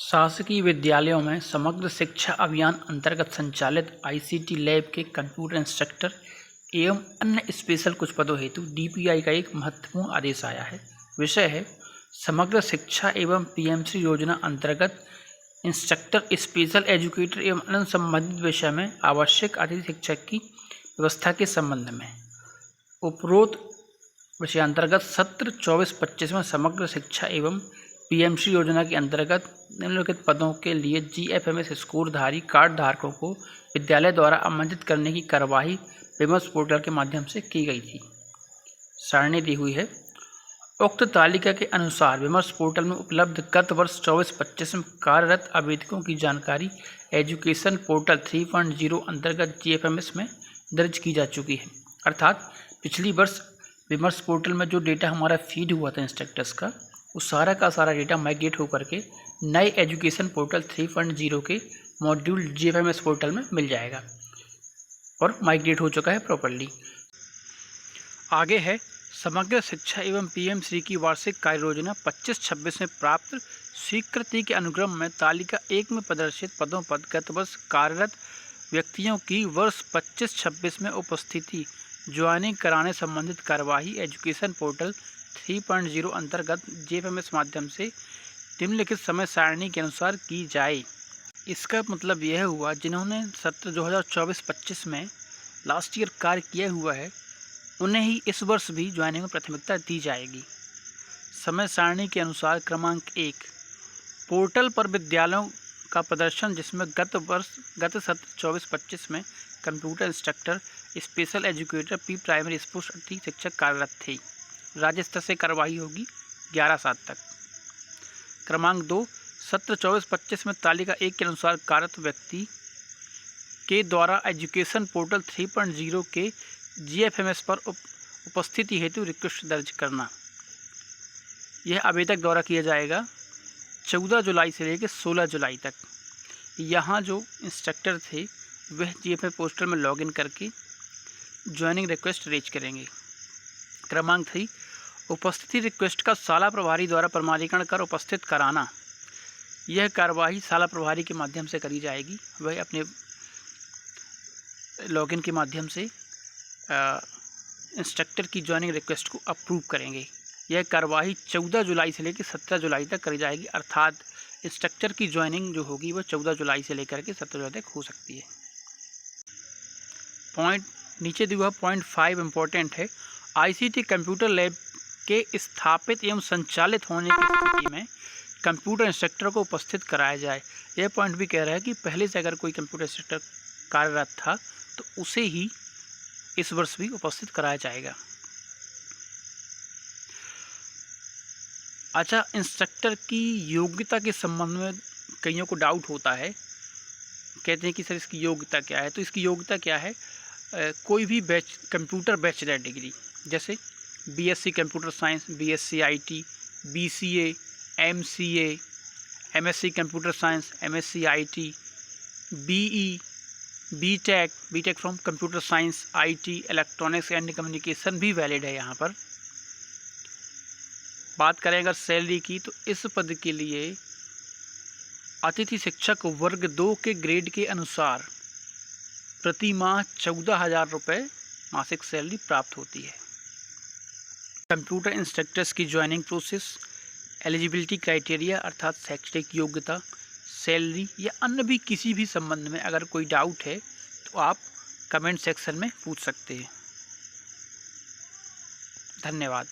शासकीय विद्यालयों में समग्र शिक्षा अभियान अंतर्गत संचालित आईसीटी लैब के कंप्यूटर इंस्ट्रक्टर एवं अन्य स्पेशल कुछ पदों हेतु डीपीआई का एक महत्वपूर्ण आदेश आया है। विषय है समग्र शिक्षा एवं पीएमश्री योजना अंतर्गत इंस्ट्रक्टर, स्पेशल एजुकेटर एवं अन्य संबंधित विषय में आवश्यक अतिथि शिक्षक की व्यवस्था के संबंध में। उपरोक्त विषयांतर्गत सत्र 24-25 में समग्र शिक्षा एवं पीएमश्री योजना के अंतर्गत निम्नलिखित पदों के लिए जीएफएमएस स्कोरधारी कार्ड धारकों को विद्यालय द्वारा आमंत्रित करने की कार्यवाही विमर्श पोर्टल के माध्यम से की गई थी। सारणी दी हुई है। उक्त तालिका के अनुसार विमर्श पोर्टल में उपलब्ध गत वर्ष 24-25 में कार्यरत आवेदकों की जानकारी एजुकेशन पोर्टल 3.0 अंतर्गत जीएफएमएस में दर्ज की जा चुकी है। अर्थात पिछली वर्ष विमर्श पोर्टल में जो डेटा हमारा फीड हुआ था इंस्ट्रक्टर्स का, वो सारा का सारा डेटा माइग्रेट होकर के नए एजुकेशन पोर्टल 3.0 के मॉड्यूल जीएफएमएस पोर्टल में मिल जाएगा और माइग्रेट हो चुका है प्रॉपर्ली। आगे है समग्र शिक्षा एवं पीएमश्री की वार्षिक कार्य योजना 25-26 में प्राप्त स्वीकृति के अनुक्रम में तालिका 1 में प्रदर्शित पदों पर गत वर्ष कार्यरत व्यक्तियों की वर्ष 25-26 में उपस्थिति ज्वाइनिंग कराने संबंधित कार्यवाही एजुकेशन पोर्टल 3.0 अंतर्गत जीएफएमएस माध्यम से निम्नलिखित समय सारणी के अनुसार की जाए। इसका मतलब यह हुआ जिन्होंने सत्र 2024-25 में लास्ट ईयर कार्य किया हुआ है उन्हें ही इस वर्ष भी ज्वाइनिंग में प्राथमिकता दी जाएगी। समय सारणी के अनुसार क्रमांक 1 पोर्टल पर विद्यालयों का प्रदर्शन जिसमें गत सत्र 24-25 में computer instructor, special educator, P primary school अतिथि शिक्षक कार्यरत थे। राज्य स्तर से कार्यवाही होगी 11/7 तक। क्रमांक 2 सत्र 24-25 में तालिका 1 के अनुसार कार्यरत व्यक्ति के द्वारा एजुकेशन पोर्टल 3.0 के जीएफएमएस पर उपस्थिति हेतु रिक्वेस्ट दर्ज करना। यह आवेदक द्वारा किया जाएगा 14 जुलाई से लेकर 16 जुलाई तक। यहाँ जो इंस्ट्रक्टर थे वह जीएफएमएस पोर्टल में लॉगिन करके ज्वाइनिंग रिक्वेस्ट रेज करेंगे। क्रमांक 3 उपस्थिति रिक्वेस्ट का शाला प्रभारी द्वारा प्रमाणीकरण कर उपस्थित कराना। यह कार्यवाही शाला प्रभारी के माध्यम से करी जाएगी। वह अपने लॉगिन के माध्यम से इंस्ट्रक्टर की ज्वाइनिंग रिक्वेस्ट को अप्रूव करेंगे। यह कार्यवाही 14 जुलाई से लेकर 17 जुलाई तक करी जाएगी। अर्थात इंस्ट्रक्टर की ज्वाइनिंग जो होगी वह 14 जुलाई से लेकर के 17 जुलाई तक हो सकती है। पॉइंट नीचे दिया हुआ पॉइंट 5 इम्पोर्टेंट है। आईसीटी कंप्यूटर लैब के स्थापित एवं संचालित होने की स्थिति में कंप्यूटर इंस्ट्रक्टर को उपस्थित कराया जाए। यह पॉइंट भी कह रहा है कि पहले से अगर कोई कंप्यूटर इंस्ट्रक्टर कार्यरत था तो उसे ही इस वर्ष भी उपस्थित कराया जाएगा। अच्छा, इंस्ट्रक्टर की योग्यता के संबंध में कईयों को डाउट होता है। कहते हैं कि सर इसकी योग्यता क्या है। तो इसकी योग्यता क्या है, कोई भी कंप्यूटर बैचलर डिग्री जैसे BSc computer science, BSc IT, BCA, MCA, MSc computer science, MSc IT, BE, BTech from computer science, IT, electronics and communication भी वैलिड है। यहाँ पर बात करें अगर सैलरी की तो इस पद के लिए अतिथि शिक्षक वर्ग 2 के ग्रेड के अनुसार प्रति माह 14,000 रुपये मासिक सैलरी प्राप्त होती है। कंप्यूटर इंस्ट्रक्टर्स की ज्वाइनिंग प्रोसेस, एलिजिबिलिटी क्राइटेरिया अर्थात शैक्षणिक योग्यता, सैलरी या अन्य भी किसी भी संबंध में अगर कोई डाउट है तो आप कमेंट सेक्शन में पूछ सकते हैं। धन्यवाद।